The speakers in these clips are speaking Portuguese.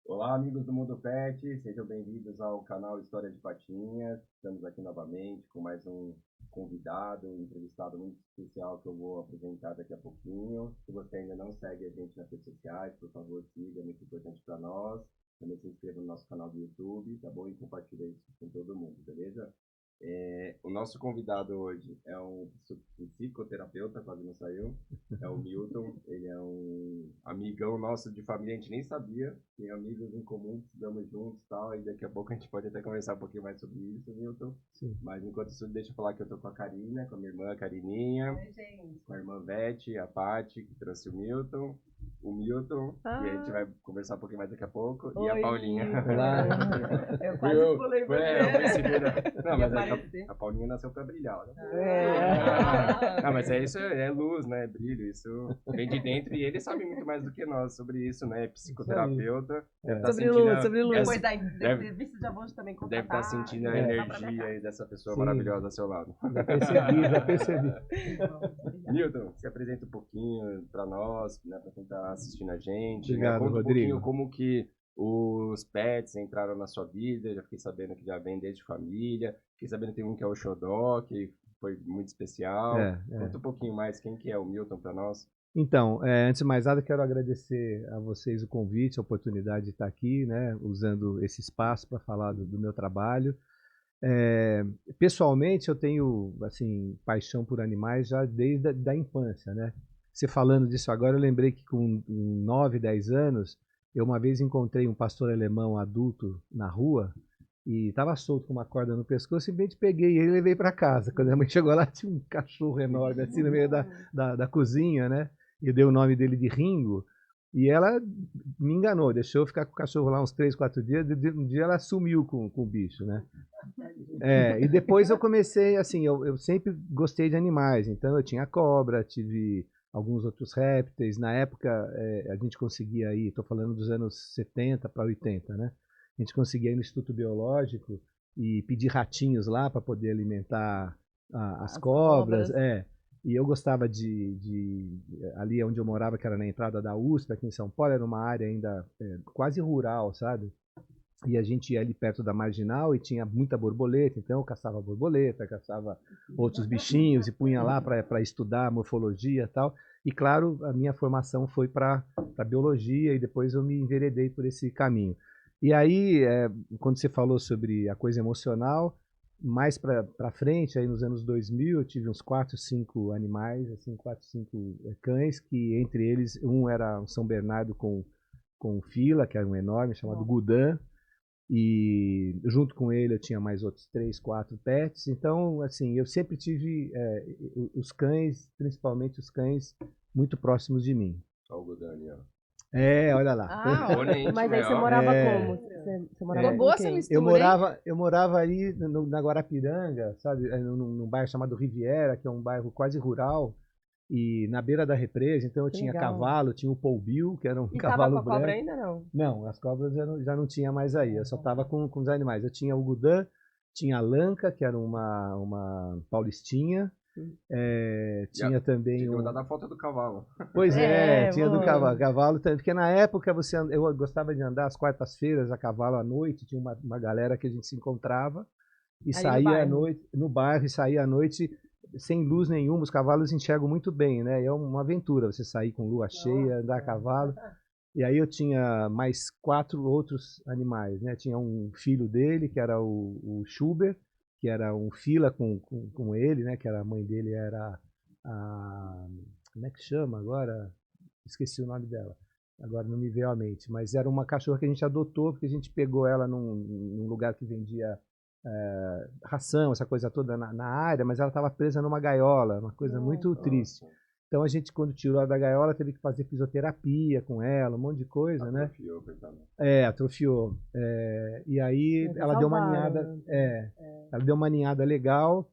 Olá, amigos do Mundo Pet, sejam bem-vindos ao canal História de Patinhas. Estamos aqui novamente com mais um convidado, um entrevistado muito especial que eu vou apresentar daqui a pouquinho. Se você ainda não segue a gente nas redes sociais, por favor, siga, é muito importante para nós. Também se inscreva no nosso canal do YouTube, tá bom? E compartilhe isso com todo mundo, beleza? O nosso convidado hoje é um psicoterapeuta, quase não saiu, é o Milton. Ele é um amigão nosso de família, a gente nem sabia, tem amigos em comum, estudamos juntos e tal, e daqui a pouco a gente pode até conversar um pouquinho mais sobre isso, Milton. Sim. Mas enquanto isso, deixa eu falar que eu tô com a Karina, com a minha irmã, a Carininha. Oi, gente. Com a irmã Vete, a Paty, que trouxe o Milton, e a gente vai conversar um pouquinho mais daqui a pouco. Oi. E a Paulinha. Olá. Eu quase pulei Não, mas a Paulinha nasceu pra brilhar, né? Não, mas isso, é luz, né? Brilho, isso vem de dentro e ele sabe muito mais do que nós sobre isso, né? Psicoterapeuta. Sobre luz. Depois da entrevista já vou também contar. Deve estar sentindo a energia aí dessa pessoa maravilhosa ao seu lado. Já percebi. Milton, se apresenta um pouquinho pra nós, né? Pra quem tá assistindo a gente. Obrigado, Conta Rodrigo. Um pouquinho como que os pets entraram na sua vida. Já fiquei sabendo que já vem desde família. Fiquei sabendo que tem um que é o Xodó, que foi muito especial. Conta um pouquinho mais quem que é o Milton para nós. Então, antes de mais nada, quero agradecer a vocês o convite, a oportunidade de estar aqui, né, usando esse espaço para falar do meu trabalho. Pessoalmente, eu tenho assim, paixão por animais já desde a infância, né? Você falando disso agora, eu lembrei que com 9, 10 anos, eu uma vez encontrei um pastor alemão adulto na rua e estava solto com uma corda no pescoço, simplesmente peguei ele e levei para casa. Quando a mãe chegou lá, tinha um cachorro enorme assim no meio da cozinha, né? E eu dei o nome dele de Ringo. E ela me enganou, deixou eu ficar com o cachorro lá uns 3, 4 dias. Um dia ela sumiu com o bicho, né? E depois eu comecei, assim, eu sempre gostei de animais. Então eu tinha cobra, tive alguns outros répteis. Na época a gente conseguia ir, estou falando dos anos 70 para 80, né? A gente conseguia ir no Instituto Biológico e pedir ratinhos lá para poder alimentar as cobras. E eu gostava ali onde eu morava, que era na entrada da USP, aqui em São Paulo, era uma área ainda quase rural, sabe? E a gente ia ali perto da Marginal e tinha muita borboleta, então eu caçava borboleta, caçava outros bichinhos e punha lá para estudar morfologia e tal. E claro, a minha formação foi para biologia e depois eu me enveredei por esse caminho. E aí, quando você falou sobre a coisa emocional, mais para frente, aí nos anos 2000, eu tive uns 4, 5 animais, assim, 4, 5 cães, que entre eles, um era um São Bernardo com fila, que era um enorme, chamado Gudan, e junto com ele eu tinha mais outros 3, 4 pets. Então, assim, eu sempre tive os cães, principalmente os cães, muito próximos de mim. Olha o Gudan ali, ó. Olha lá. Mas aí você morava como? Você morava boa essa mistura, eu morava ali na Guarapiranga, sabe, num bairro chamado Riviera, que é um bairro quase rural, e na beira da represa. Então eu tinha cavalo, tinha o Polbil, que era um cavalo branco. E tava com a cobra ainda, não? Não, as cobras já não tinha mais aí, eu só tava com os animais. Eu tinha o Gudan, tinha a Lanca, que era uma paulistinha. Tinha também tinha que mandar da foto do cavalo. Pois tinha do cavalo, porque na época eu gostava de andar às quartas-feiras a cavalo à noite, tinha uma galera que a gente se encontrava e saía à noite no bairro, e saía à noite sem luz nenhuma. Os cavalos enxergam muito bem, né? É uma aventura você sair com lua cheia, andar a cavalo. E aí eu tinha mais 4 outros animais, né? Tinha um filho dele, que era o Schubert, que era um fila com ele, né? Que era a mãe dele, era a... Como é que chama agora? Esqueci o nome dela. Agora não me veio à mente. Mas era uma cachorra que a gente adotou, porque a gente pegou ela num lugar que vendia ração, essa coisa toda na área, mas ela estava presa numa gaiola, uma coisa muito triste. Então a gente, quando tirou ela da gaiola, teve que fazer fisioterapia com ela, um monte de coisa, Atrofiou, coitado. né? Atrofiou. E aí ela deu uma ninhada, ela deu uma ninhada legal,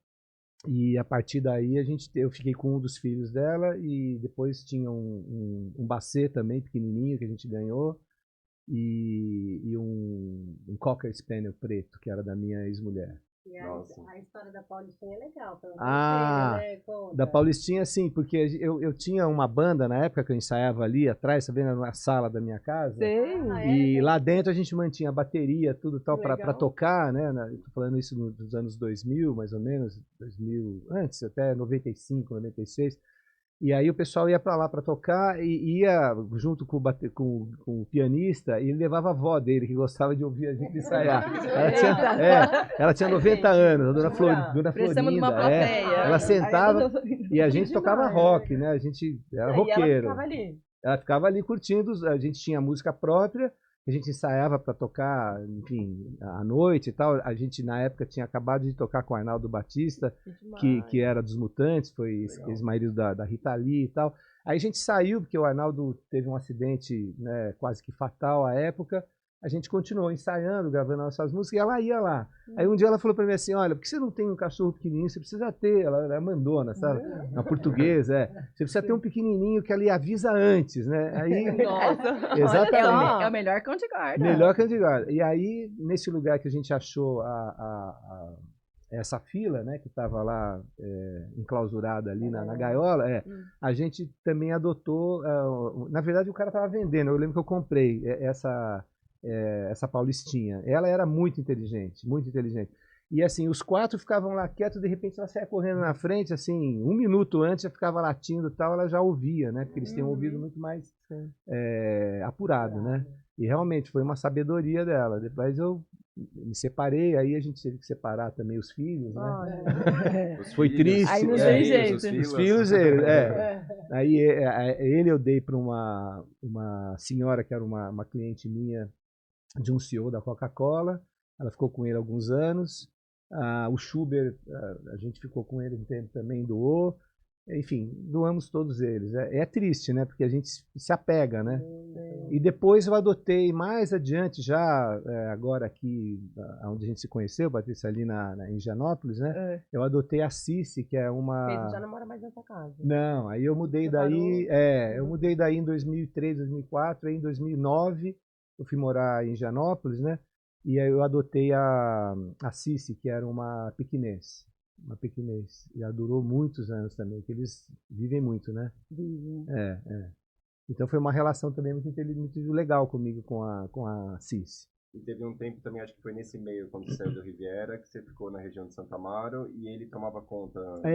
e a partir daí eu fiquei com um dos filhos dela, e depois tinha um Basset também, pequenininho, que a gente ganhou, e um Cocker Spaniel preto, que era da minha ex-mulher. E a história da Paulistinha é legal. Né? Da Paulistinha, sim, porque eu tinha uma banda na época que eu ensaiava ali atrás, tá vendo, na sala da minha casa. E lá dentro a gente mantinha a bateria, tudo tal, para tocar, né? Eu tô falando isso nos anos 2000, mais ou menos, 2000, antes, até 95, 96. E aí o pessoal ia para lá para tocar e ia junto com o pianista, e ele levava a avó dele, que gostava de ouvir a gente ensaiar. Ela tinha 90 anos, a dona Florinda. Ela sentava e a gente tocava rock, né? A gente era roqueiro. Ela ficava ali curtindo, a gente tinha música própria, a gente ensaiava para tocar, enfim, à noite e tal. A gente, na época, tinha acabado de tocar com o Arnaldo Batista, que era dos Mutantes, foi ex-marido da Rita Lee e tal. Aí a gente saiu, porque o Arnaldo teve um acidente, né, quase que fatal à época. A gente continuou ensaiando, gravando nossas músicas, e ela ia lá. Aí um dia ela falou para mim assim, olha, por que você não tem um cachorro pequenininho? Você precisa ter. Ela é mandona, sabe? Na portuguesa, Você precisa ter um pequenininho que ela avisa antes, né? Aí, nossa, exatamente. É o melhor cão de guarda. Melhor cão de guarda. E aí, nesse lugar que a gente achou essa fila, né, que estava lá enclausurada ali na gaiola, a gente também adotou, na verdade o cara estava vendendo, eu lembro que eu comprei essa Paulistinha. Ela era muito inteligente, muito inteligente. E assim, os quatro ficavam lá quietos, de repente ela saia correndo na frente, assim, 1 minuto antes já ficava latindo e tal, ela já ouvia, né? Porque eles têm um ouvido muito mais apurado, né? E realmente foi uma sabedoria dela. Depois eu me separei, aí a gente teve que separar também os filhos, né? Foi triste. Aí não tem jeito. Os filhos, Aí ele eu dei para uma senhora que era uma cliente minha, de um CEO da Coca-Cola. Ela ficou com ele alguns anos. O Schubert, a gente ficou com ele um tempo também, doou. Enfim, doamos todos eles. É triste, né? Porque a gente se apega, né? E depois eu adotei mais adiante, já agora aqui, onde a gente se conheceu, Patrícia, ali em Higienópolis, né? Eu adotei a Cici, que é uma... Ele já não mora mais nessa casa. Não, aí eu mudei daí... eu mudei daí em 2003, 2004, aí em 2009 eu fui morar em Higienópolis, né? E aí eu adotei a Cici, que era uma pequinês. Uma pequinês. E ela durou muitos anos também, que eles vivem muito, né? Vivem. Então foi uma relação também muito legal comigo com a Cici. E teve um tempo também, acho que foi nesse meio, quando você saiu do Riviera, que você ficou na região de Santa Amaro e ele tomava conta da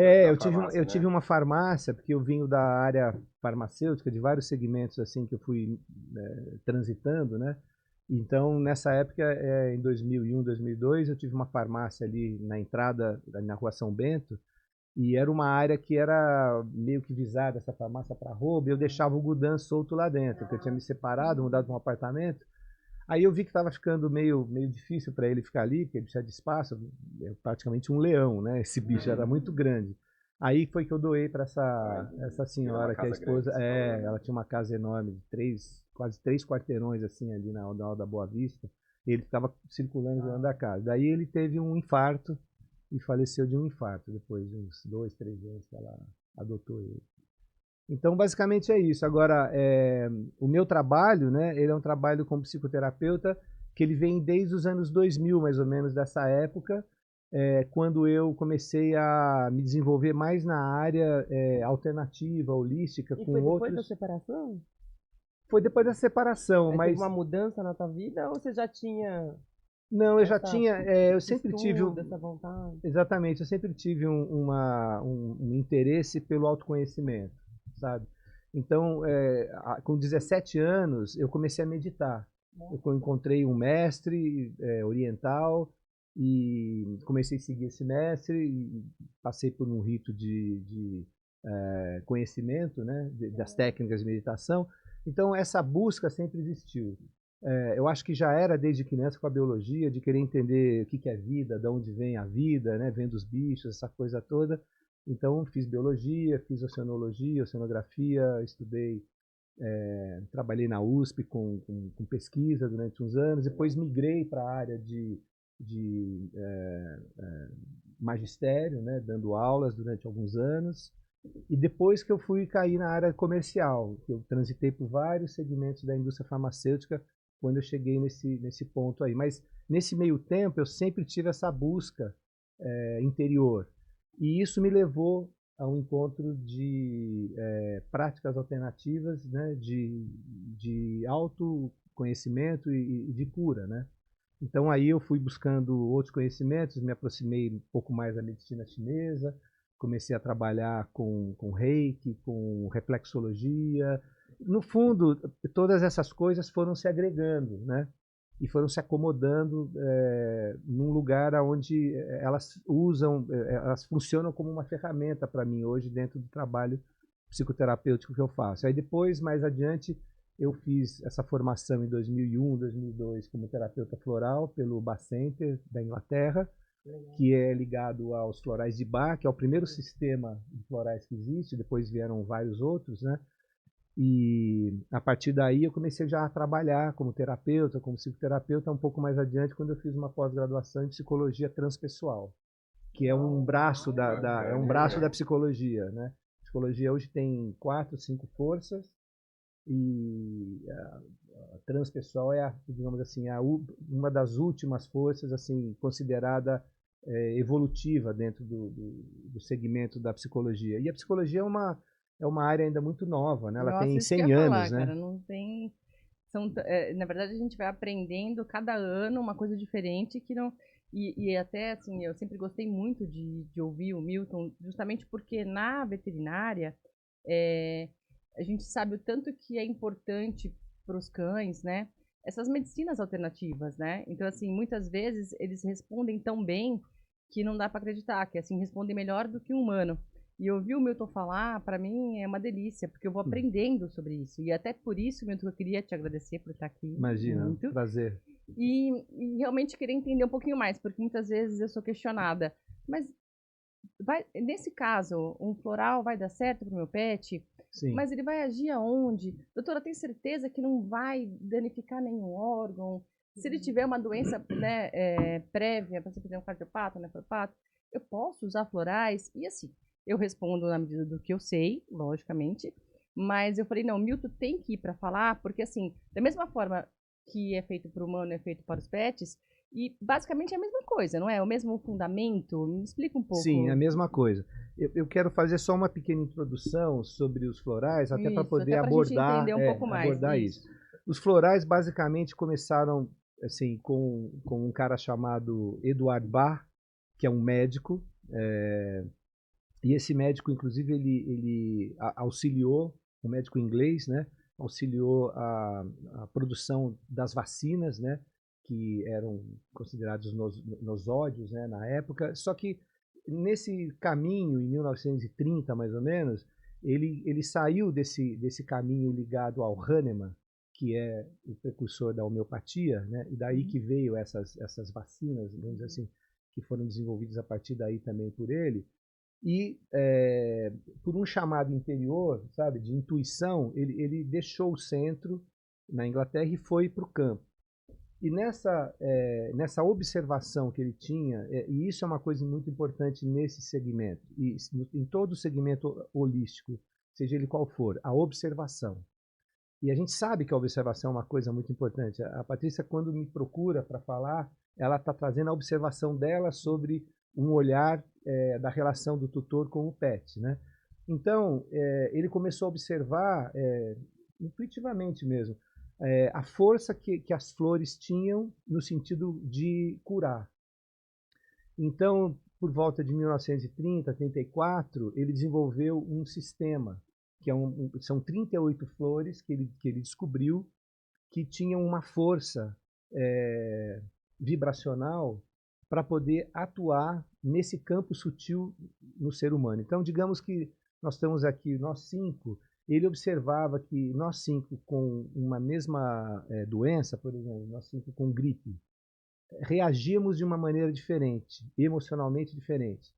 eu tive uma farmácia, porque eu vim da área farmacêutica, de vários segmentos assim que eu fui transitando, né? Então, nessa época, em 2001, 2002, eu tive uma farmácia ali na entrada, na Rua São Bento, e era uma área que era meio que visada, essa farmácia, para roubo, e eu deixava o Gudan solto lá dentro, porque eu tinha me separado, mudado para um apartamento. Aí eu vi que estava ficando meio difícil para ele ficar ali, porque ele precisa de espaço, é praticamente um leão, né? Esse bicho era muito grande. Aí foi que eu doei para essa senhora, que é a esposa. Ela tinha uma casa enorme, quase 3 quarteirões assim ali na Alda da Boa Vista. E ele ficava circulando dentro da casa. Daí ele teve um infarto e faleceu de um infarto depois de uns 2, 3 anos que ela adotou ele. Então, basicamente é isso. Agora, o meu trabalho, né, ele é um trabalho como psicoterapeuta que ele vem desde os anos 2000, mais ou menos, dessa época, quando eu comecei a me desenvolver mais na área alternativa, holística, e com foi depois outros... da separação? Foi depois da separação, mas... Teve uma mudança na tua vida ou você já tinha... Não, eu já tinha, eu sempre tive... essa vontade? Exatamente, eu sempre tive um interesse pelo autoconhecimento, sabe? Então, com 17 anos, eu comecei a meditar. Eu encontrei um mestre oriental e comecei a seguir esse mestre e passei por um rito de conhecimento, né, das técnicas de meditação. Então, essa busca sempre existiu. Eu acho que já era desde criança com a biologia, de querer entender o que é vida, de onde vem a vida, né, vendo os bichos, essa coisa toda. Então, fiz biologia, fiz oceanologia, oceanografia, estudei, trabalhei na USP com pesquisa durante uns anos, depois migrei para a área de magistério, né, dando aulas durante alguns anos, e depois que eu fui cair na área comercial, eu transitei por vários segmentos da indústria farmacêutica quando eu cheguei nesse ponto aí. Mas nesse meio tempo eu sempre tive essa busca interior, e isso me levou a um encontro de práticas alternativas, né, de autoconhecimento e de cura, né? Então aí eu fui buscando outros conhecimentos, me aproximei um pouco mais da medicina chinesa, comecei a trabalhar com reiki, com reflexologia. No fundo, todas essas coisas foram se agregando, né? E foram se acomodando num lugar onde elas funcionam como uma ferramenta para mim hoje dentro do trabalho psicoterapêutico que eu faço. Aí depois, mais adiante, eu fiz essa formação em 2001, 2002 como terapeuta floral pelo Bach Center da Inglaterra, que é ligado aos florais de Bach, que é o primeiro sistema de florais que existe, depois vieram vários outros, né? E a partir daí eu comecei já a trabalhar como terapeuta, como psicoterapeuta, um pouco mais adiante, quando eu fiz uma pós-graduação em psicologia transpessoal, que é um braço é um braço da psicologia, né? A psicologia hoje tem 4, 5 forças, e a transpessoal é, digamos assim, uma das últimas forças assim considerada evolutiva dentro do segmento da psicologia. E a psicologia é uma área ainda muito nova, né? Ela tem Nossa, isso que eu 100 ia anos, falar, né? cara, não tem... na verdade, a gente vai aprendendo cada ano uma coisa diferente que não... E até, assim, eu sempre gostei muito de ouvir o Milton, justamente porque na veterinária, é, a gente sabe o tanto que é importante para os cães, né? Essas medicinas alternativas, né? Então, assim, muitas vezes eles respondem tão bem que não dá para acreditar, que assim, respondem melhor do que um humano. E ouvir o Milton falar, para mim, é uma delícia, porque eu vou aprendendo sobre isso. E até por isso, Milton, eu queria te agradecer por estar aqui. Imagina, Muito. prazer. E realmente querer entender um pouquinho mais, porque muitas vezes eu sou questionada. Mas nesse caso, um floral vai dar certo para o meu pet? Sim. Mas ele vai agir aonde? Doutora, tem certeza que não vai danificar nenhum órgão? Se ele tiver uma doença, né, prévia, para você fazer um cardiopata, um nefropata, eu posso usar florais? E assim, eu respondo na medida do que eu sei, logicamente, mas eu falei, não, Milton tem que ir para falar, porque assim, da mesma forma que é feito para o humano, é feito para os pets, e basicamente é a mesma coisa, não é? O mesmo fundamento? Me explica um Sim, a pouco. mesma coisa. Eu quero fazer só uma pequena introdução sobre os florais, até para Isso, poder até para a gente entender um pouco mais. abordar isso. Os florais basicamente começaram assim com um cara chamado Eduard Bach, que é um médico, e esse médico, inclusive, ele auxiliou, um médico inglês, né? Auxiliou a produção das vacinas, né? Que eram considerados nosódios, né? Na época. Só que nesse caminho, em 1930, mais ou menos, ele saiu desse caminho ligado ao Hahnemann, que é o precursor da homeopatia, né? E daí que veio essas vacinas, vamos dizer assim, que foram desenvolvidas a partir daí também por ele. E por um chamado interior, sabe, de intuição, ele deixou o centro na Inglaterra e foi para o campo. E nessa observação que ele tinha, e isso é uma coisa muito importante nesse segmento, e em todo segmento holístico, seja ele qual for, a observação. E a gente sabe que a observação é uma coisa muito importante. A Patrícia, quando me procura para falar, ela está trazendo a observação dela sobre um olhar da relação do tutor com o pet, né? Então, ele começou a observar, intuitivamente mesmo, a força que as flores tinham no sentido de curar. Então, por volta de 1930, 34, ele desenvolveu um sistema, que são 38 flores que ele descobriu que tinham uma força vibracional para poder atuar nesse campo sutil no ser humano. Então, digamos que nós estamos aqui, nós 5, ele observava que nós 5 com uma mesma doença, por exemplo, nós 5 com gripe, reagíamos de uma maneira diferente, emocionalmente diferente.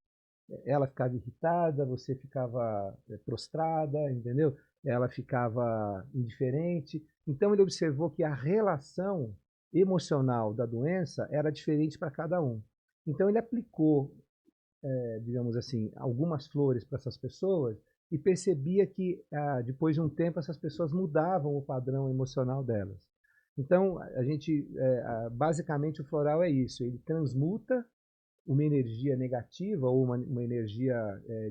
ela ficava irritada, você ficava prostrada, entendeu? Ela ficava indiferente. Então ele observou que a relação emocional da doença era diferente para cada um. Então ele aplicou, digamos assim, algumas flores para essas pessoas e percebia que depois de um tempo essas pessoas mudavam o padrão emocional delas. Então a gente, basicamente o floral é isso, ele transmuta uma energia negativa ou uma energia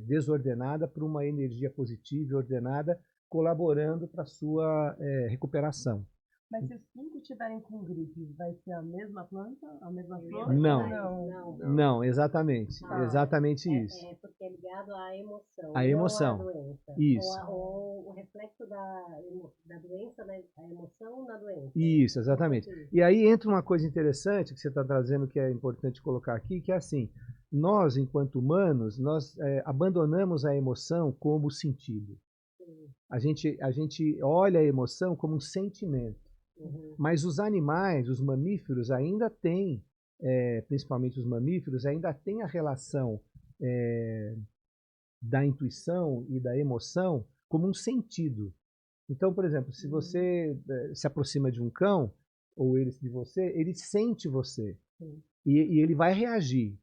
desordenada para uma energia positiva e ordenada, colaborando para a sua recuperação. Mas se os 5 estiverem com gripe, vai ser a mesma planta, a mesma flor? Não, exatamente. Exatamente isso. É porque é ligado à emoção. A emoção. Não à doença. Isso. Ou o reflexo da doença, né? A emoção na doença. Isso, exatamente. E aí entra uma coisa interessante que você está trazendo, que é importante colocar aqui, que é assim, nós, enquanto humanos, nós abandonamos a emoção como sentido. A gente olha a emoção como um sentimento. Mas os animais, os mamíferos, ainda têm, principalmente os mamíferos, ainda têm a relação da intuição e da emoção como um sentido. Então, por exemplo, se você se aproxima de um cão, ou ele de você, ele sente você. E ele vai reagir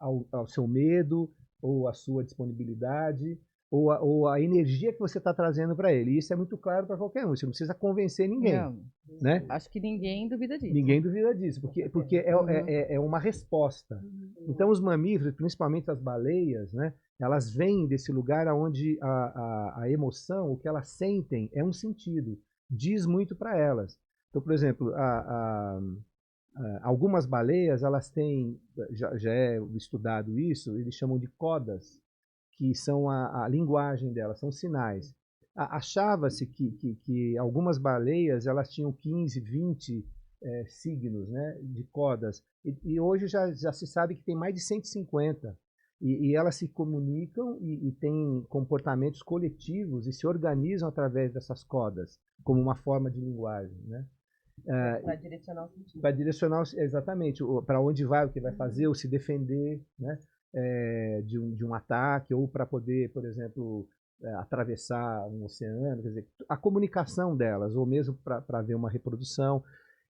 ao seu medo, ou à sua disponibilidade, ou a energia que você está trazendo para ele. E isso é muito claro para qualquer um, você não precisa convencer ninguém. Não, né? Acho que ninguém duvida disso. Ninguém duvida disso, porque é uma resposta. Então os mamíferos, principalmente as baleias, né, elas vêm desse lugar onde a emoção, o que elas sentem, é um sentido, diz muito para elas. Então, por exemplo, algumas baleias, elas têm, já é estudado isso, eles chamam de codas, que são a linguagem delas, são sinais. Achava-se que algumas baleias elas tinham 15, 20 signos, né, de codas, e hoje já se sabe que tem mais de 150, e elas se comunicam e têm comportamentos coletivos e se organizam através dessas codas, como uma forma de linguagem, né? Para direcionar o sentido. Para direcionar, exatamente, para onde vai, o que vai fazer, ou se defender, né, de um ataque, ou para poder, por exemplo, atravessar um oceano, quer dizer, a comunicação delas, ou mesmo para ver uma reprodução.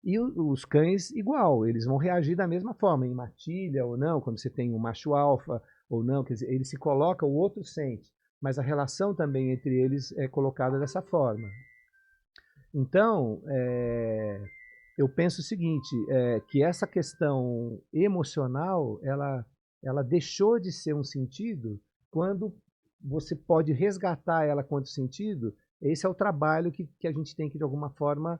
E os cães, igual, eles vão reagir da mesma forma, em matilha ou não, quando você tem um macho alfa ou não, quer dizer, ele se coloca, o outro sente, mas a relação também entre eles é colocada dessa forma. Então, eu penso o seguinte, que essa questão emocional, ela deixou de ser um sentido quando você pode resgatar ela quanto sentido. Esse é o trabalho que a gente tem que, de alguma forma,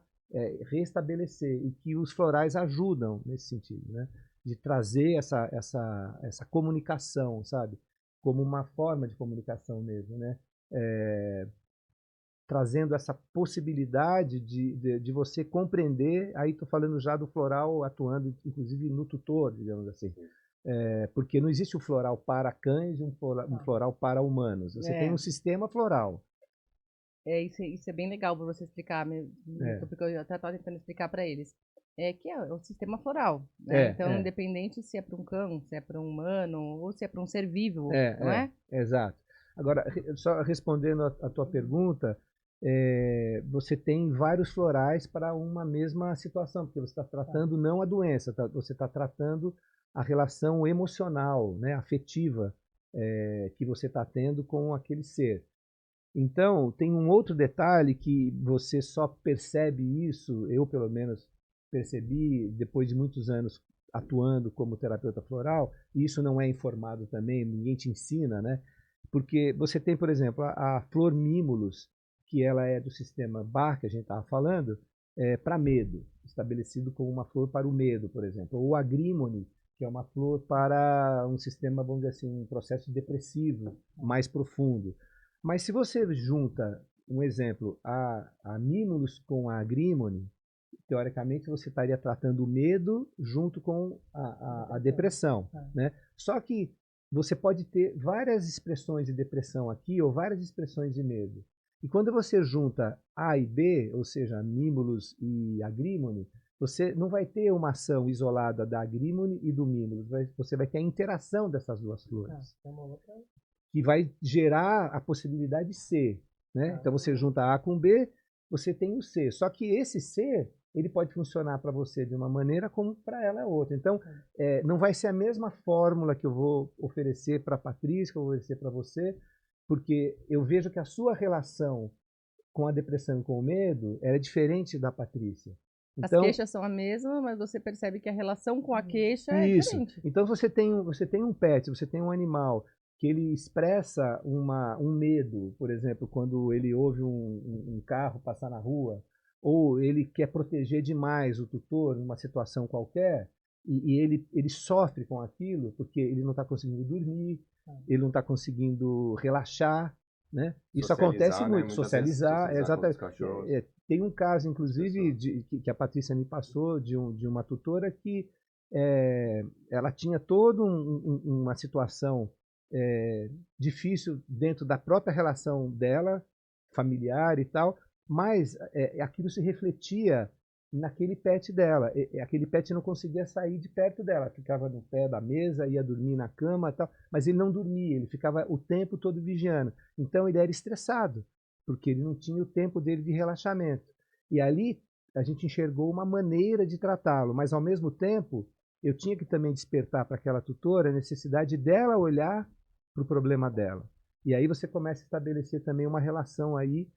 restabelecer, e que os florais ajudam nesse sentido, né? De trazer essa comunicação, sabe? Como uma forma de comunicação mesmo, né? Trazendo essa possibilidade de você compreender, aí estou falando já do floral atuando, inclusive, no tutor, digamos assim. Porque não existe o floral para cães e um floral para humanos. Você tem um sistema floral. Isso é bem legal para você explicar, porque eu até estava tentando explicar para eles. Que é o sistema floral. Né? Então, independente se é para um cão, se é para um humano, ou se é para um ser vivo, não é? Exato. Agora, só respondendo a tua pergunta, você tem vários florais para uma mesma situação, porque você está tratando não a doença, você está tratando a relação emocional, né, afetiva, que você está tendo com aquele ser. Então, tem um outro detalhe que você só percebe isso, eu pelo menos percebi depois de muitos anos atuando como terapeuta floral, e isso não é informado também, ninguém te ensina, né? Porque você tem, por exemplo, a flor Mimulus, que ela é do sistema Bach, que a gente estava falando, para medo, estabelecido como uma flor para o medo, por exemplo. Ou a Agrimone, que é uma flor para um sistema, vamos dizer assim, um processo depressivo mais profundo. Mas se você junta, um exemplo, a Mimulus com a Agrimone, teoricamente você estaria tratando o medo junto com a depressão, né? Só que você pode ter várias expressões de depressão aqui ou várias expressões de medo. E quando você junta A e B, ou seja, Mimulus e Agrimone, você não vai ter uma ação isolada da agrímone e do mínimo, você vai ter a interação dessas duas flores, É uma outra. que vai gerar a possibilidade de C, né? Então você junta A com B, você tem o C. Só que esse C, ele pode funcionar para você de uma maneira como para ela é outra. Então, não vai ser a mesma fórmula que eu vou oferecer para a Patrícia, que eu vou oferecer para você, porque eu vejo que a sua relação com a depressão e com o medo é diferente da Patrícia. As Então, queixas são a mesma, mas você percebe que a relação com a queixa é isso. diferente. Então você tem um pet, você tem um animal que ele expressa um medo, por exemplo, quando ele ouve um carro passar na rua, ou ele quer proteger demais o tutor numa situação qualquer, e ele sofre com aquilo porque ele não está conseguindo dormir, ele não está conseguindo relaxar, né? Isso acontece muito, né? socializar, exatamente. Cachorros. Tem um caso, inclusive, que a Patrícia me passou de uma tutora que ela tinha toda uma situação difícil dentro da própria relação dela, familiar e tal, mas aquilo se refletia naquele pet dela. Aquele pet não conseguia sair de perto dela, ficava no pé da mesa, ia dormir na cama e tal, mas ele não dormia, ele ficava o tempo todo vigiando. Então ele era estressado, porque ele não tinha o tempo dele de relaxamento. E ali a gente enxergou uma maneira de tratá-lo, mas ao mesmo tempo eu tinha que também despertar para aquela tutora a necessidade dela olhar para o problema dela. E aí você começa a estabelecer também uma relação aí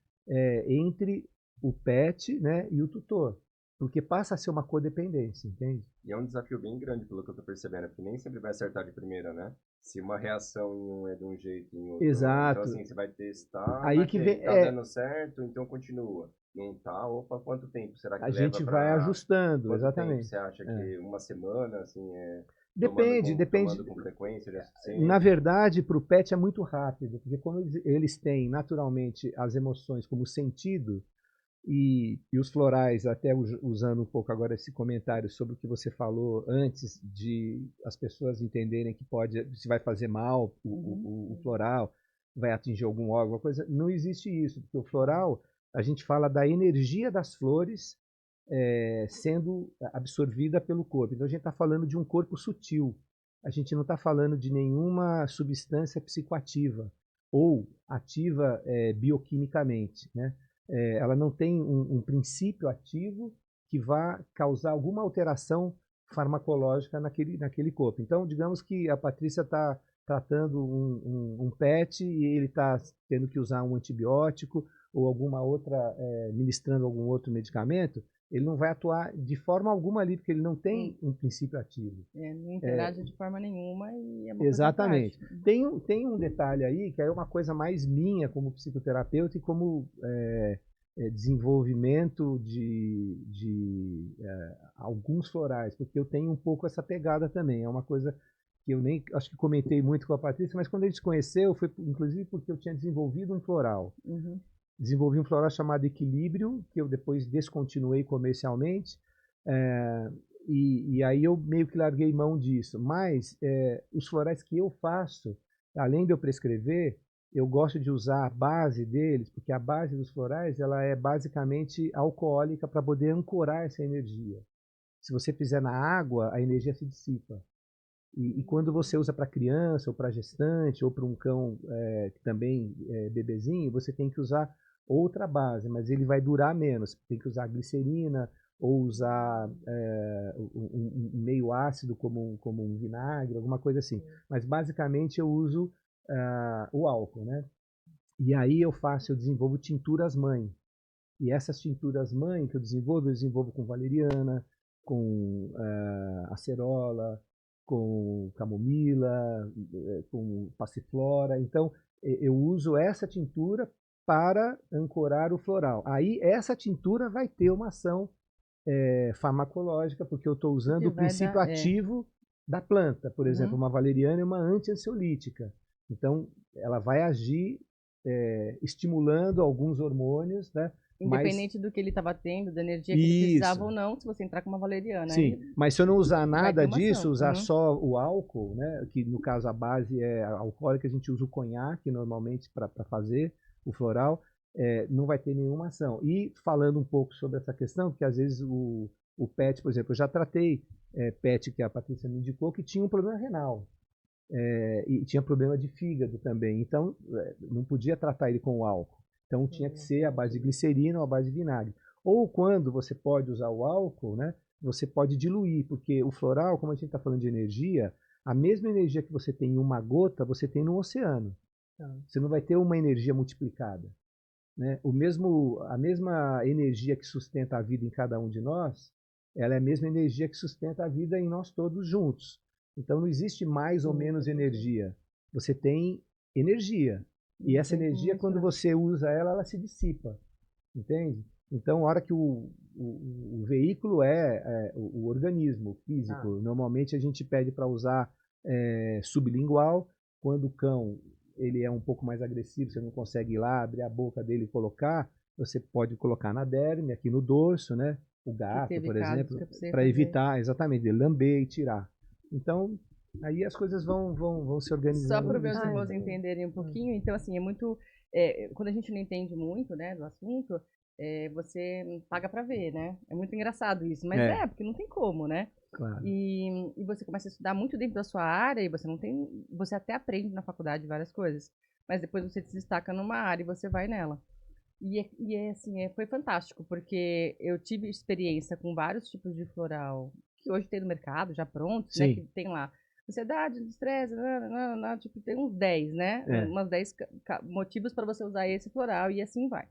entre o pet, né, e o tutor, porque passa a ser uma codependência, entende? E é um desafio bem grande, pelo que eu estou percebendo, porque nem sempre vai acertar de primeira, né? Se uma reação em um é de um jeito e em outro. Exato. Então, assim, você vai testar, Aí que vem, tá dando certo, então continua. Não tá, opa, quanto tempo será que a leva gente vai ajustando, quanto exatamente. tempo você acha que uma semana, assim, Depende. tomando com frequência já é suficiente? Na verdade, para o pet é muito rápido, porque como eles têm naturalmente as emoções como sentido, e os florais, até usando um pouco agora esse comentário sobre o que você falou antes de as pessoas entenderem que se vai fazer mal o floral, vai atingir algum órgão, alguma coisa, não existe isso, porque o floral, a gente fala da energia das flores sendo absorvida pelo corpo. Então a gente está falando de um corpo sutil, a gente não está falando de nenhuma substância psicoativa ou ativa bioquimicamente, né? Ela não tem um princípio ativo que vá causar alguma alteração farmacológica naquele corpo. Então, digamos que a Patrícia está tratando um pet e ele está tendo que usar um antibiótico ou alguma outra, ministrando algum outro medicamento, ele não vai atuar de forma alguma ali, porque ele não tem um princípio ativo. Não interage de forma nenhuma e é uma Exatamente. coisa Tem um detalhe aí, que é uma coisa mais minha como psicoterapeuta e como desenvolvimento de alguns florais, porque eu tenho um pouco essa pegada também. É uma coisa que eu nem acho que comentei muito com a Patrícia, mas quando a gente se conheceu foi inclusive porque eu tinha desenvolvido um floral. Desenvolvi um floral chamado Equilíbrio, que eu depois descontinuei comercialmente, e aí eu meio que larguei mão disso. Mas os florais que eu faço, além de eu prescrever, eu gosto de usar a base deles, porque a base dos florais ela é basicamente alcoólica para poder ancorar essa energia. Se você fizer na água, a energia se dissipa. E quando você usa para criança, ou para gestante, ou para um cão que também é bebezinho, você tem que usar outra base, mas ele vai durar menos. Tem que usar glicerina, ou usar um meio ácido como um vinagre, alguma coisa assim. Mas basicamente eu uso o álcool, né? E aí eu desenvolvo tinturas mãe. E essas tinturas mãe que eu desenvolvo com valeriana, com acerola, com camomila, com passiflora. Então eu uso essa tintura para ancorar o floral. Aí essa tintura vai ter uma ação farmacológica, porque eu estou usando o princípio ativo da planta. Por exemplo, uma valeriana é uma anti-ansiolítica. Então, ela vai agir estimulando alguns hormônios, né? Independente do que ele estava tendo, da energia que ele precisava ou não, se você entrar com uma valeriana. Sim, mas se eu não usar nada disso, usar só o álcool, né? Que no caso a base é alcoólica, a gente usa o conhaque normalmente para fazer o floral, não vai ter nenhuma ação. E falando um pouco sobre essa questão, porque às vezes o PET, por exemplo, eu já tratei PET, que a Patrícia me indicou, que tinha um problema renal. E tinha problema de fígado também. Então, não podia tratar ele com o álcool. Então, tinha que ser a base de glicerina ou a base de vinagre. Ou quando você pode usar o álcool, né, você pode diluir, porque o floral, como a gente está falando de energia, a mesma energia que você tem em uma gota, você tem no oceano. Você não vai ter uma energia multiplicada. Né? A mesma energia que sustenta a vida em cada um de nós, ela é a mesma energia que sustenta a vida em nós todos juntos. Então não existe mais ou menos energia. Você tem energia. E essa energia, quando você usa ela, ela se dissipa. Entende? Então, a hora que o veículo o organismo físico, normalmente a gente pede para usar sublingual. Quando o cão ele é um pouco mais agressivo, você não consegue ir lá, abrir a boca dele e colocar, você pode colocar na derme, aqui no dorso, né? O gato, por exemplo, para evitar, exatamente, ele lamber e tirar. Então, aí as coisas vão se organizando. Só para os meus irmãos entenderem um pouquinho, então, assim, é muito... quando a gente não entende muito, né, do assunto, você paga para ver, né? É muito engraçado isso, mas porque não tem como, né? Claro. E você começa a estudar muito dentro da sua área e você até aprende na faculdade várias coisas, mas depois você se destaca numa área e você vai nela. Assim, foi fantástico, porque eu tive experiência com vários tipos de floral que hoje tem no mercado, já prontos, né? Que tem lá ansiedade, estresse, tipo, tem uns 10, né? Umas 10 motivos para você usar esse floral e assim vai.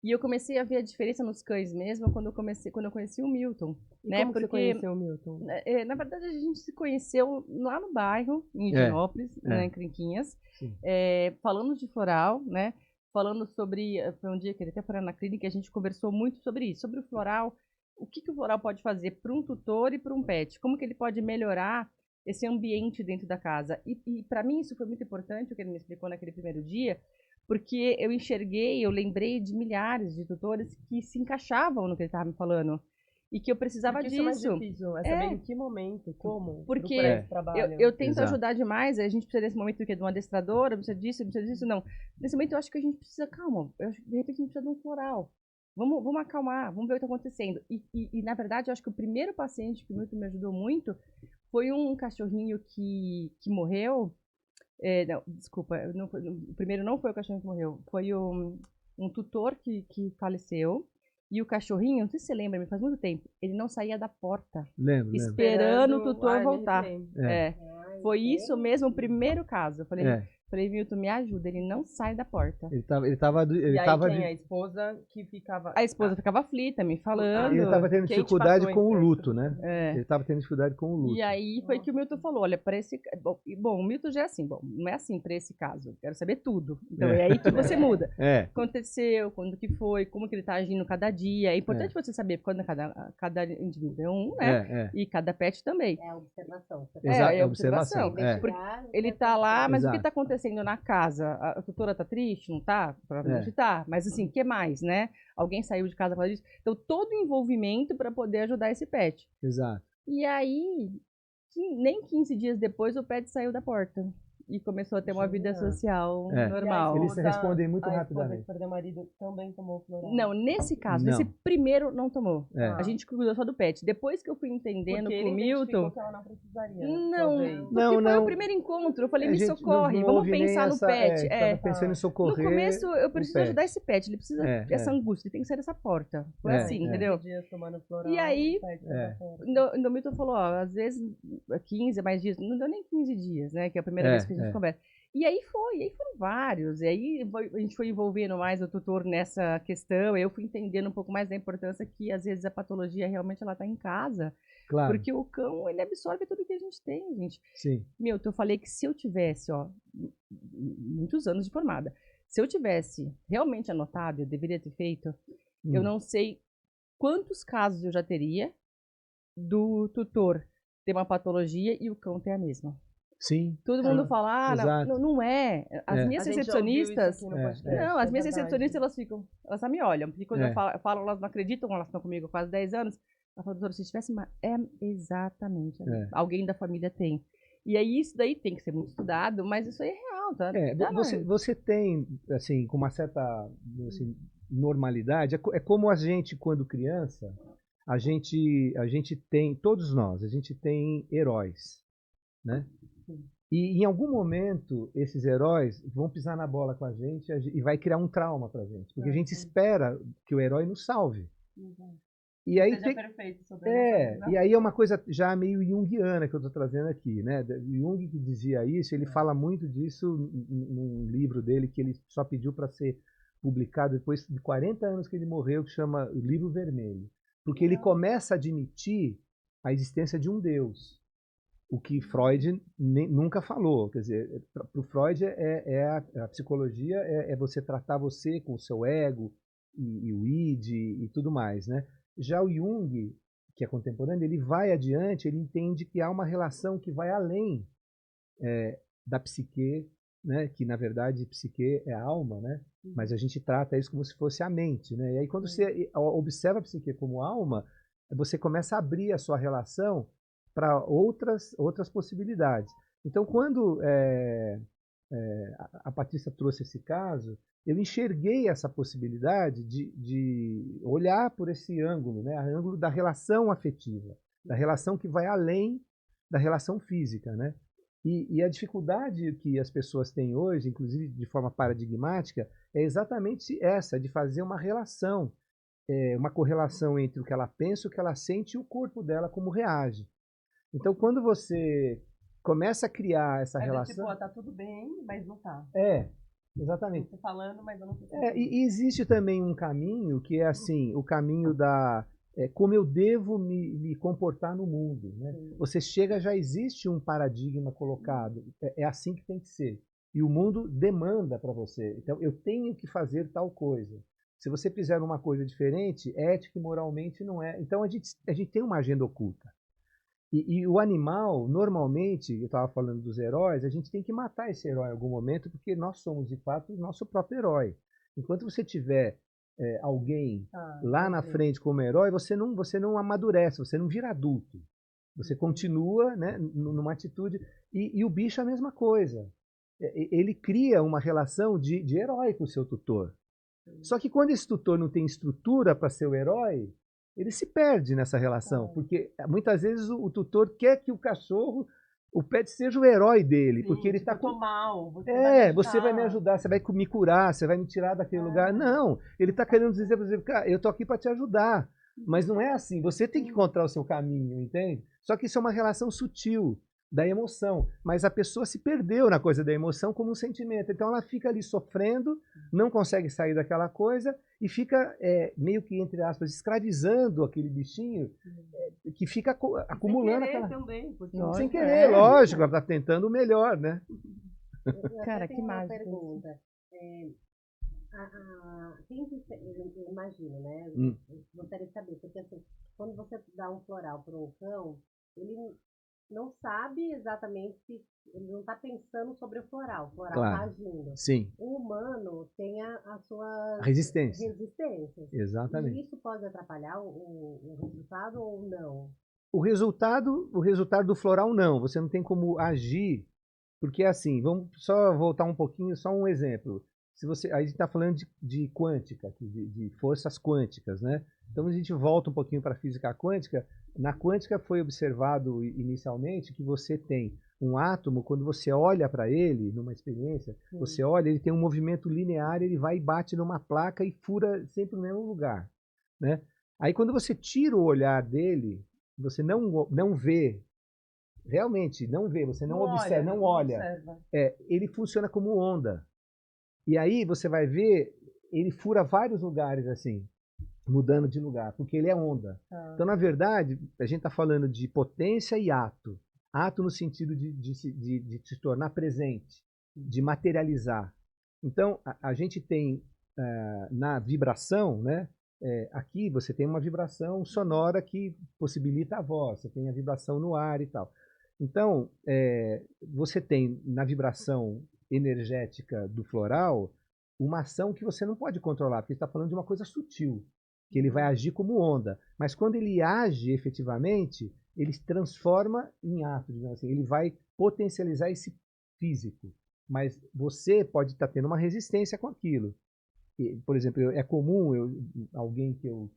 E eu comecei a ver a diferença nos cães mesmo quando eu conheci o Milton. Né? Como você conheceu o Milton? Na verdade, a gente se conheceu lá no bairro, em Higienópolis, né, em Crinquinhas, falando de floral, né? Falando sobre... Foi um dia que ele até foi na clínica e a gente conversou muito sobre isso, sobre o floral, o que o floral pode fazer para um tutor e para um pet, como que ele pode melhorar esse ambiente dentro da casa. E para mim isso foi muito importante, o que ele me explicou naquele primeiro dia, porque eu lembrei de milhares de tutores que se encaixavam no que ele estava me falando. E que eu precisava disso. Isso é mais difícil, é saber em que momento, como, porque eu tento ajudar demais, a gente precisa desse momento de uma adestradora, precisa disso, não. Nesse momento eu acho que a gente precisa, calma, de repente a gente precisa de um floral. Vamos acalmar, vamos ver o que está acontecendo. E na verdade, eu acho que o primeiro paciente que muito me ajudou muito foi um cachorrinho que morreu. Não, desculpa, o primeiro não foi o cachorrinho que morreu, foi um tutor que faleceu. E o cachorrinho, não sei se você lembra, me faz muito tempo, ele não saía da porta. Lembro. Esperando o tutor voltar. Foi isso mesmo, o primeiro caso. Eu falei, Milton, me ajuda, ele não sai da porta. Ele tava a esposa que ficava... A esposa ficava aflita, me falando. Ele estava tendo dificuldade com o luto, né? Ele estava tendo dificuldade com o luto. E aí foi que o Milton falou, olha, para esse... Bom, o Milton já é assim, não é assim para esse caso, eu quero saber tudo. Então é aí que você muda. O que aconteceu, quando que foi, como que ele está agindo cada dia. É importante você saber quando cada indivíduo é um, né? E cada pet também. É a observação. Exato, é observação. Porque ele está lá, mas o que está acontecendo na casa? A tutora tá triste? Não tá? Provavelmente tá. Mas assim, o que mais, né? Alguém saiu de casa por causa disso? Então, todo o envolvimento para poder ajudar esse pet. Exato. E aí, nem 15 dias depois, o pet saiu da porta. E começou a ter uma vida social normal. Eles respondem muito rapidamente. A esposa que perdeu o marido também tomou floral? Não, nesse caso, nesse primeiro não tomou. A gente cuidou só do pet. Depois que eu fui entendendo com o Milton... que ela não precisaria. Não, foi o primeiro encontro. Eu falei, me socorre, vamos pensar no pet. Pensando em socorrer. No começo, eu preciso ajudar esse pet. Ele precisa dessa angústia, ele tem que sair dessa porta. Foi assim, entendeu? E aí, o Milton falou, ó, às vezes 15 mais dias, não deu nem 15 dias, né? Que é a primeira vez que a gente conversa. E aí foram vários. E aí a gente foi envolvendo mais o tutor nessa questão. Eu fui entendendo um pouco mais da importância que às vezes a patologia realmente ela tá em casa. Claro. Porque o cão, ele absorve tudo que a gente tem, gente. Sim. Milton, eu falei que se eu tivesse, muitos anos de formada, se eu tivesse realmente anotado, eu deveria ter feito, eu não sei quantos casos eu já teria do tutor ter uma patologia e o cão ter a mesma. Sim. Todo mundo fala, não é. As minhas recepcionistas. As minhas recepcionistas, elas só me olham. Porque quando eu falo, elas não acreditam, elas estão comigo há quase 10 anos. Ela fala, doutora, se tivesse uma. Exatamente. Alguém da família tem. E aí isso daí tem que ser muito estudado, mas isso aí é real, tá? Você tem, assim, com uma certa. Assim, normalidade, é como a gente, quando criança, a gente tem, todos nós, a gente tem heróis, né? E em algum momento, esses heróis vão pisar na bola com a gente e vai criar um trauma pra gente, porque a gente espera que o herói nos salve. E aí Seja perfeito sobre e aí é uma coisa já meio junguiana que eu estou trazendo aqui, né? Jung, que dizia isso, ele fala muito disso num livro dele que ele só pediu para ser publicado depois de 40 anos que ele morreu, que chama O Livro Vermelho. Porque ele começa a admitir a existência de um Deus, o que Freud nunca falou. Quer dizer, para o Freud a psicologia é você tratar você com o seu ego e o id e tudo mais, né? Já o Jung, que é contemporâneo, ele vai adiante, ele entende que há uma relação que vai além da psique, né? Que na verdade psique é a alma, né? Mas a gente trata isso como se fosse a mente, né? E aí quando você observa a psique como alma, você começa a abrir a sua relação para outras possibilidades. Então quando a Patrícia trouxe esse caso, eu enxerguei essa possibilidade de olhar por esse ângulo, né? O ângulo da relação afetiva, da relação que vai além da relação física, né? E a dificuldade que as pessoas têm hoje, inclusive de forma paradigmática, é exatamente essa, de fazer uma relação, uma correlação entre o que ela pensa, o que ela sente e o corpo dela como reage. Então, quando você começa a criar essa relação... Tipo, tá tudo bem, mas não tá. Exatamente. Estou falando, mas eu não tô E existe também um caminho que é assim, o caminho da como eu devo me comportar no mundo, né? Você chega, já existe um paradigma colocado, é assim que tem que ser. E o mundo demanda para você. Então, eu tenho que fazer tal coisa. Se você fizer uma coisa diferente, ética e moralmente não é. Então, a gente tem uma agenda oculta. E o animal, normalmente, eu estava falando dos heróis, a gente tem que matar esse herói em algum momento, porque nós somos, de fato, o nosso próprio herói. Enquanto você tiver alguém lá na frente como herói, você não amadurece, você não vira adulto. Você continua, né, numa atitude... E o bicho é a mesma coisa. Ele cria uma relação de herói com o seu tutor. Só que quando esse tutor não tem estrutura para ser o herói, ele se perde nessa relação, porque muitas vezes o tutor quer que o cachorro, o pet, seja o herói dele, Sim, porque ele tipo, está com... mal, você vai me ajudar, você vai me curar, você vai me tirar daquele lugar. Não, ele está querendo dizer, por exemplo, cara, eu tô aqui para te ajudar, mas não é assim, você tem que encontrar o seu caminho, entende? Só que isso é uma relação sutil da emoção, mas a pessoa se perdeu na coisa da emoção como um sentimento, então ela fica ali sofrendo, não consegue sair daquela coisa e fica meio que, entre aspas, escravizando aquele bichinho que fica acumulando aquela... Também, porque sem querer, lógico, ela está tentando o melhor, né? Cara, que tenho uma mágico. pergunta. Eu imagino, né? Eu gostaria de saber, porque assim, quando você dá um floral para um cão, ele não sabe exatamente se ele não está pensando sobre o floral está agindo. Sim. O humano tem a sua resistência. Exatamente. E isso pode atrapalhar o resultado ou não? O resultado do floral não, você não tem como agir, porque assim, vamos só voltar um pouquinho, só um exemplo. Se você, a gente está falando de quântica, de forças quânticas, né? Então a gente volta um pouquinho para a física quântica. Na quântica foi observado inicialmente que você tem um átomo, quando você olha para ele, numa experiência, você olha, ele tem um movimento linear, ele vai e bate numa placa e fura sempre no mesmo lugar, né? Aí quando você tira o olhar dele, você não vê, realmente não vê, você não observa, não olha. Ele funciona como onda. E aí você vai ver, ele fura vários lugares assim, mudando de lugar, porque ele é onda. Então, na verdade, a gente está falando de potência e ato. Ato no sentido de se tornar presente, de materializar. Então, a gente tem na vibração, né? Aqui você tem uma vibração sonora que possibilita a voz, você tem a vibração no ar e tal. Então, você tem na vibração energética do floral uma ação que você não pode controlar, porque está falando de uma coisa sutil, que ele vai agir como onda. Mas quando ele age efetivamente, ele se transforma em ato, digamos assim, ele vai potencializar esse físico. Mas você pode estar tendo uma resistência com aquilo. por exemplo, é comum alguém que eu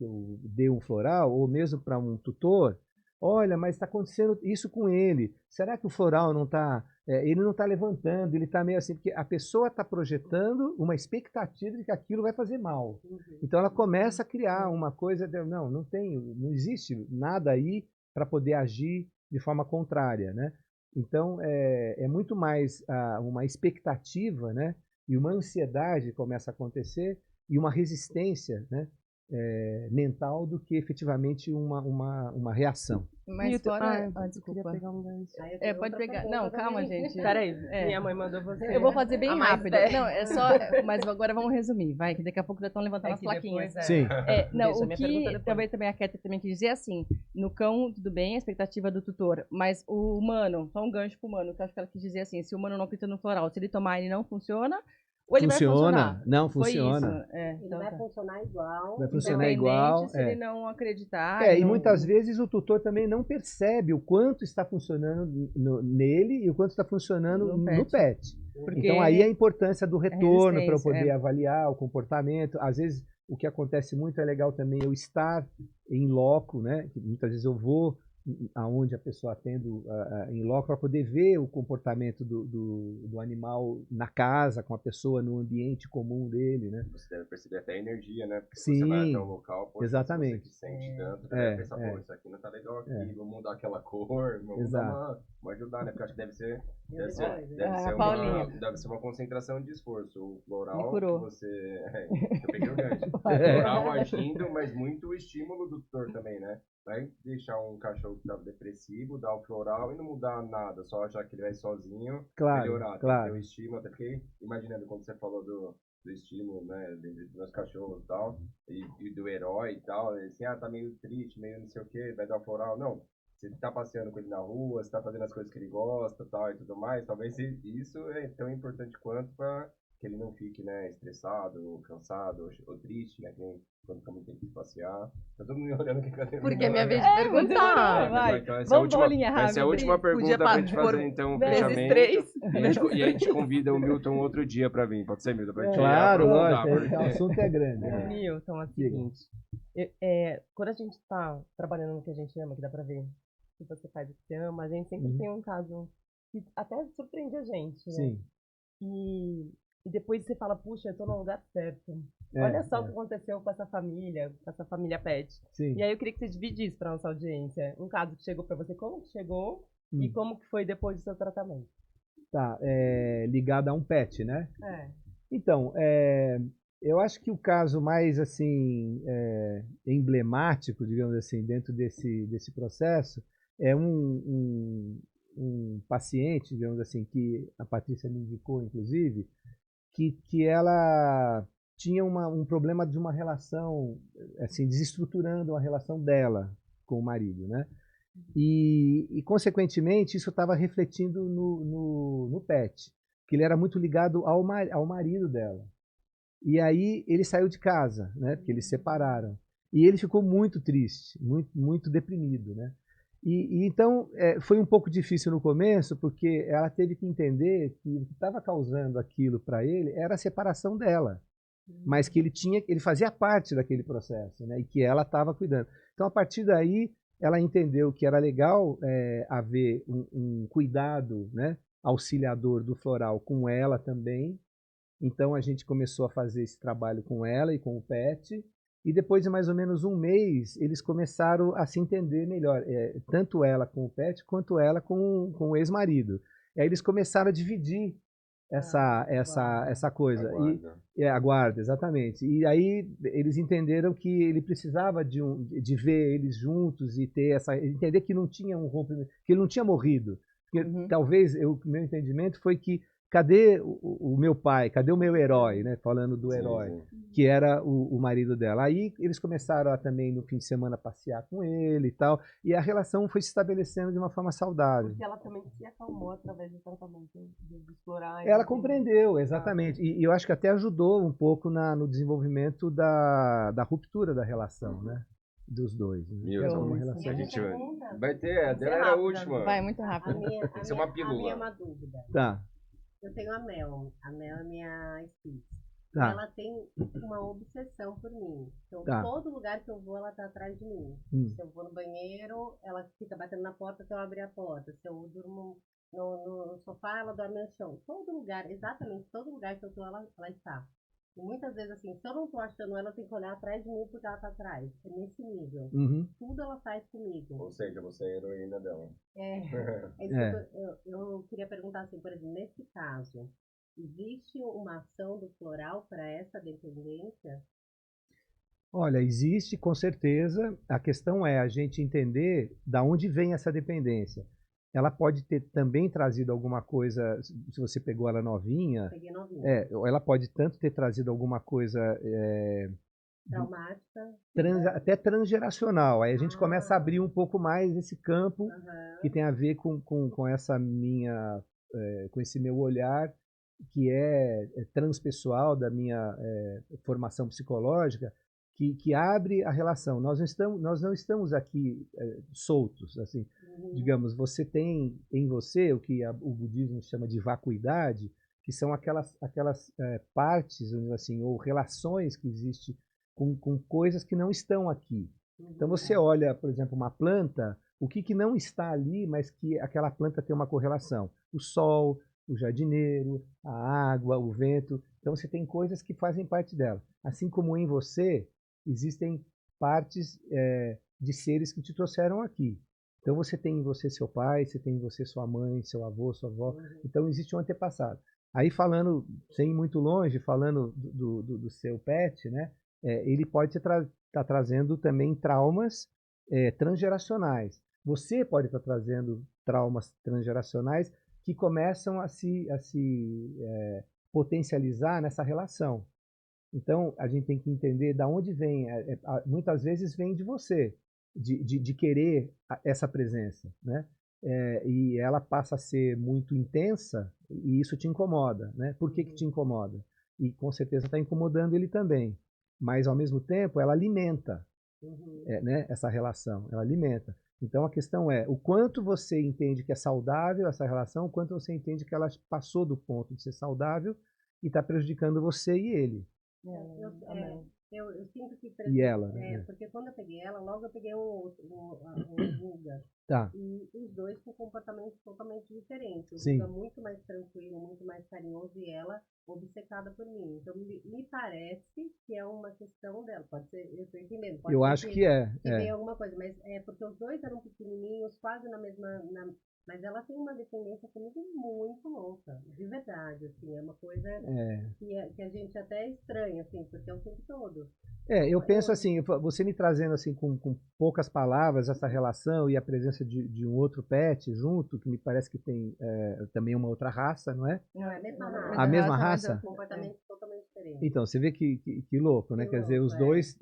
dê um floral, ou mesmo para um tutor, olha, mas está acontecendo isso com ele. Será que o floral não está... ele não está levantando, ele está meio assim, porque a pessoa está projetando uma expectativa de que aquilo vai fazer mal. Então ela começa a criar uma coisa, não existe nada aí para poder agir de forma contrária, né? Então é muito mais uma expectativa, né? E uma ansiedade começa a acontecer e uma resistência, né? Mental do que efetivamente uma reação. Mas fora... desculpa. Pegar um gancho. Pode pegar. Não, calma, gente. Peraí, minha mãe mandou você. Eu vou fazer bem rápido. perto. Não, é só... Mas agora vamos resumir, vai, que daqui a pouco já estão levantando as plaquinhas. Sim. Não, Deixa a o minha que pergunta depois. também a Kétia também quis dizer assim, no cão, tudo bem, a expectativa do tutor, mas o humano, só um gancho pro humano, que eu acho que ela quis dizer assim, se o humano não acredita no floral, se ele tomar ele não funciona, ou ele vai funcionar. Não Foi funciona. isso. Ele Então vai tá. funcionar igual. Vai funcionar Independente igual. se ele não acreditar. E não- muitas vezes o tutor também não percebe o quanto está funcionando nele e o quanto está funcionando No no pet. Porque Então aí a importância do retorno para eu resistência, poder avaliar o comportamento. Às vezes o que acontece muito é legal também eu estar em loco, né? Que muitas vezes eu vou aonde a pessoa atendo em loco para poder ver o comportamento do animal na casa, com a pessoa no ambiente comum dele, né? Você deve perceber até a energia, né? Porque Sim, você vai até o local, pô, exatamente. você que sente tanto, você vai pensar, é. pô, isso aqui não tá legal aqui, vamos mudar aquela cor, vamos ajudar, né? Porque eu acho que deve ser deve ser uma concentração de esforço. O floral que você... eu peguei o gancho. O floral agindo, mas muito o estímulo do tutor também, né? Vai deixar um cachorro que estava depressivo, dar o floral e não mudar nada, só achar que ele vai sozinho melhorar. Tem que ter o estímulo, até porque, imaginando quando você falou do estímulo, né, dos meus cachorros e tal, e do herói e tal, assim, tá meio triste, meio não sei o que, vai dar o floral. Não, você tá passeando com ele na rua, você tá fazendo as coisas que ele gosta tal, e tudo mais, talvez isso é tão importante quanto para que ele não fique, né, estressado, cansado ou triste, né, quando fica muito tempo de passear. Tá todo mundo olhando aqui. Porque é minha vez de perguntar. Vai. Então, Vamos bolinha rápida. Essa é a última pergunta pra gente fazer, então, o fechamento. E a gente convida o Milton outro dia pra vir. Pode ser, Milton? Pra gente Claro, lógico. porque... O assunto é grande. Milton, é o seguinte. Quando a gente tá trabalhando no que a gente ama, que dá pra ver que você faz o que você ama, a gente sempre tem um caso que até surpreende a gente, né? Sim. E depois você fala, puxa, eu tô no lugar certo. Olha só o que aconteceu com essa família pet. Sim. E aí eu queria que você dividisse para nossa audiência um caso que chegou para você, como que chegou e como que foi depois do seu tratamento. Tá, ligado a um pet, né? É. Então, eu acho que o caso mais assim emblemático, digamos assim, dentro desse processo é um paciente, digamos assim, que a Patrícia me indicou, inclusive, que ela tinha um problema de uma relação, assim, desestruturando a relação dela com o marido, né? E consequentemente, isso estava refletindo no pet, que ele era muito ligado ao marido dela. E aí ele saiu de casa, né? Porque eles se separaram. E ele ficou muito triste, muito, muito deprimido, né? E então foi um pouco difícil no começo, porque ela teve que entender que o que estava causando aquilo para ele era a separação dela, mas que ele fazia parte daquele processo, né? E que ela estava cuidando. Então a partir daí ela entendeu que era legal haver um cuidado, né, auxiliador do floral com ela também. Então a gente começou a fazer esse trabalho com ela e com o pet. E depois de mais ou menos um mês, eles começaram a se entender melhor, tanto ela com o pet, quanto ela com o ex-marido. E aí eles começaram a dividir essa coisa. A guarda, exatamente. E aí eles entenderam que ele precisava de ver eles juntos e ter entender que não tinha um rompimento, que ele não tinha morrido. Porque talvez o meu entendimento foi que cadê o meu pai, cadê o meu herói, né? Falando do herói, que era o marido dela. Aí eles começaram a também no fim de semana passear com ele e tal, e a relação foi se estabelecendo de uma forma saudável. Porque ela também se acalmou através do tratamento, de explorar. Ela compreendeu, exatamente. E eu acho que até ajudou um pouco no desenvolvimento da ruptura da relação, né? Dos dois. Milton, uma relação. a gente vai ter, a dela era a última. Vai, muito rápido. Isso é uma pílula. A minha é uma dúvida. Tá. Eu tenho a Mel. A Mel é minha espírita. Tá. E ela tem uma obsessão por mim. Então, Tá. todo lugar que eu vou, ela tá atrás de mim. Se eu vou no banheiro, ela fica batendo na porta até eu abrir a porta. Se eu durmo no sofá, ela dorme no chão. Todo lugar, exatamente todo lugar que eu tô, ela está. E muitas vezes, assim, se eu não tô achando ela, eu tenho que olhar atrás de mim porque ela tá atrás. É nesse nível. Uhum. Tudo ela faz comigo. Ou seja, você é a heroína dela. É isso que eu queria perguntar, assim, por exemplo, nesse caso, existe uma ação do floral para essa dependência? Olha, existe com certeza. A questão é a gente entender da onde vem essa dependência. Ela pode ter também trazido alguma coisa, se você pegou ela novinha, Peguei novinha. ela pode tanto ter trazido alguma coisa Traumática. até transgeracional. Aí a gente começa a abrir um pouco mais esse campo que Aham. tem a ver com essa minha, com esse meu olhar que é transpessoal da minha formação psicológica, que abre a relação. Nós não estamos aqui soltos, assim. Digamos, você tem em você o que o budismo chama de vacuidade, que são aquelas partes, assim, ou relações que existem com coisas que não estão aqui. Então você olha, por exemplo, uma planta, o que não está ali, mas que aquela planta tem uma correlação. O sol, o jardineiro, a água, o vento. Então você tem coisas que fazem parte dela. Assim como em você existem partes de seres que te trouxeram aqui. Então você tem em você seu pai, você tem em você sua mãe, seu avô, sua avó. Então existe um antepassado. Aí falando, sem ir muito longe, falando do seu pet, né? Ele pode estar trazendo também traumas transgeracionais. Você pode estar trazendo traumas transgeracionais que começam a se potencializar nessa relação. Então, a gente tem que entender de onde vem. Muitas vezes vem de você, de querer essa presença, né? E ela passa a ser muito intensa e isso te incomoda, né? Por que te incomoda? E com certeza está incomodando ele também. Mas, ao mesmo tempo, ela alimenta né, essa relação, ela alimenta. Então, a questão é o quanto você entende que é saudável essa relação, o quanto você entende que ela passou do ponto de ser saudável e está prejudicando você e ele. Eu sinto que, E ela, né? porque quando eu peguei ela, logo eu peguei um Guga. Tá. E os dois com comportamentos totalmente diferentes. O Sim. Guga muito mais tranquilo, muito mais carinhoso e ela obcecada por mim. Então me parece que é uma questão dela. Pode ser, eu estou entendendo. Pode Eu ser acho que é. que veio alguma coisa, mas é porque os dois eram pequenininhos, quase na mesma. Mas ela tem uma dependência comigo muito louca, de verdade, assim, é uma coisa que a gente até estranha, assim, porque é o tempo todo. Eu penso assim, você me trazendo assim com poucas palavras essa relação e a presença de um outro pet junto, que me parece que tem também uma outra raça, não é? Não, é a mesma raça. A mesma raça? Comportamento totalmente diferente. Então, você vê que louco, né? Que Quer dizer, os dois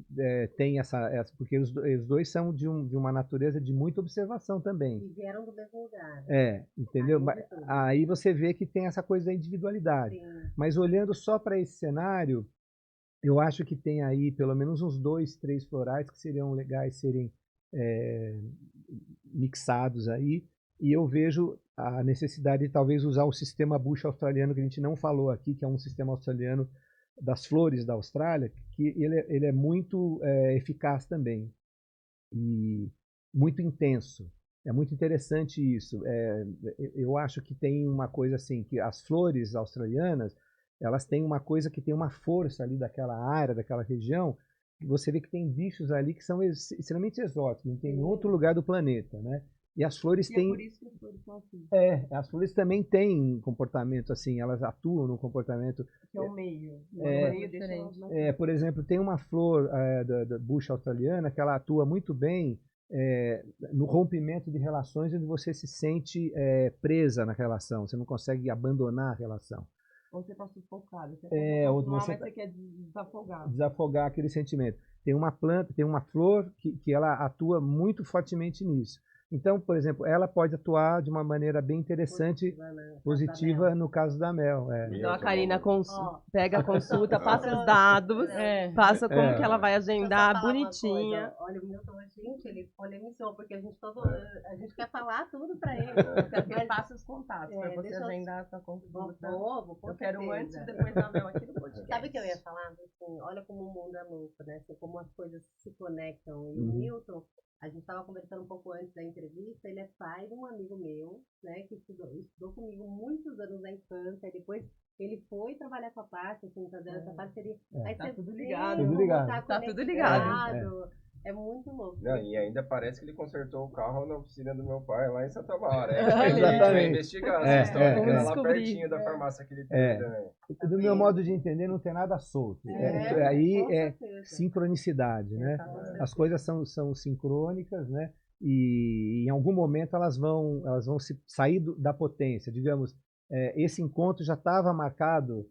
têm essa porque os dois são de uma natureza de muita observação também. E vieram do mesmo lugar. Entendeu? Aí você vê que tem essa coisa da individualidade. Sim. Mas olhando só para esse cenário, eu acho que tem aí pelo menos uns 2, 3 florais que seriam legais serem mixados aí. E eu vejo a necessidade de talvez usar o sistema Bush australiano, que a gente não falou aqui, que é um sistema australiano das flores da Austrália, que ele é muito eficaz também e muito intenso. É muito interessante isso. Eu acho que tem uma coisa assim, que as flores australianas, elas têm uma coisa que tem uma força ali daquela área, daquela região, que você vê que tem bichos ali que são extremamente exóticos, não tem em outro lugar do planeta, né? E as flores têm... É por isso que as flores são assim. As flores também têm comportamento assim, elas atuam no comportamento... Que é o meio. O meio diferente. Por exemplo, tem uma flor da bucha australiana que ela atua muito bem no rompimento de relações onde você se sente presa na relação, você não consegue abandonar a relação. Ou você está sufocado. Você quer desafogar. Desafogar aquele sentimento. Tem uma planta, tem uma flor que ela atua muito fortemente nisso. Então, por exemplo, ela pode atuar de uma maneira bem interessante, positiva no caso da Mel. Então a Karina pega a consulta, passa os dados, passa como que ela vai agendar, bonitinha. Olha, o Milton, gente, ele polemizou, porque a gente quer falar tudo pra ele. Ele passa os contatos pra você agendar a sua consulta. Eu quero antes e depois da Mel aqui no podcast. Sabe o que eu ia falar? Assim, olha como o mundo é louco, né? Assim, como as coisas se conectam. E o Milton, a gente estava conversando um pouco antes da entrevista, ele é pai de um amigo meu, né? Que estudou comigo muitos anos na infância, depois ele foi trabalhar com a parte, assim, fazendo essa parceria. Aí tá você tudo vê ligado. Tudo ligado. Tá tudo ligado. É muito louco. Não, e ainda parece que ele consertou o carro na oficina do meu pai lá em Santa Mara. Exatamente. A gente vai investigar essa história, que era lá descobrir. pertinho da farmácia que ele tem também. Do meu modo de entender, não tem nada solto. Aí é sincronicidade, né? As coisas são sincrônicas, né? E em algum momento elas vão sair da potência. Digamos, esse encontro já estava marcado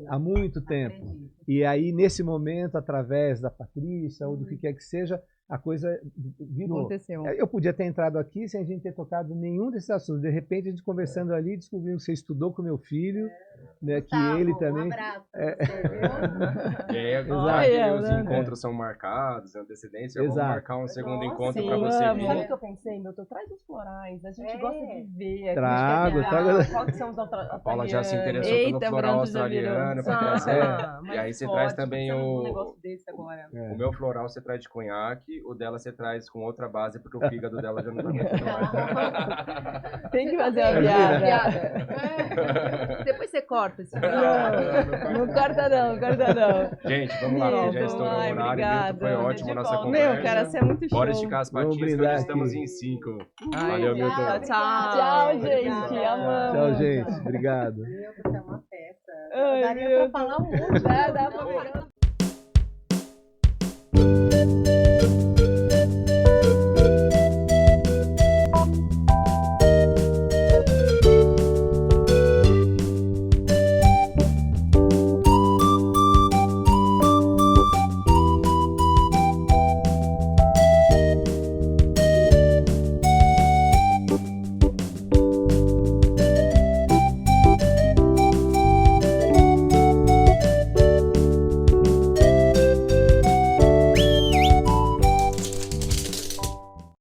há muito tempo. E aí, nesse momento, através da Patrícia ou do que quer que seja, a coisa virou. Aconteceu. Eu podia ter entrado aqui sem a gente ter tocado nenhum desses assuntos. De repente, a gente conversando ali, descobriu que você estudou com meu filho, né, que ele também... Um abraço. E aí agora os encontros são marcados, em antecedência, vamos marcar um segundo encontro para você vir. Sabe o que eu pensei, Milton? Traz os florais, a gente gosta de ver. Trago. Quais são os A Paula já se interessou pelo floral australiano para trazer. E aí você traz também o meu floral, você traz de conhaque, o dela você traz com outra base, porque o fígado dela já não tá muito bom. Tem que fazer uma piada. Depois você corta esse Não corta não. Gente, vamos lá, porque já estourou o horário. Milton, foi ótimo a nossa conversa. Meu, cara, você é muito show. Bora esticar as patinhas, que hoje estamos em 5. Valeu, Milton. Tchau, gente. Amamos. Tchau, gente. Obrigado. Milton, é uma festa. Daria pra falar um monte. Dá pra pegar.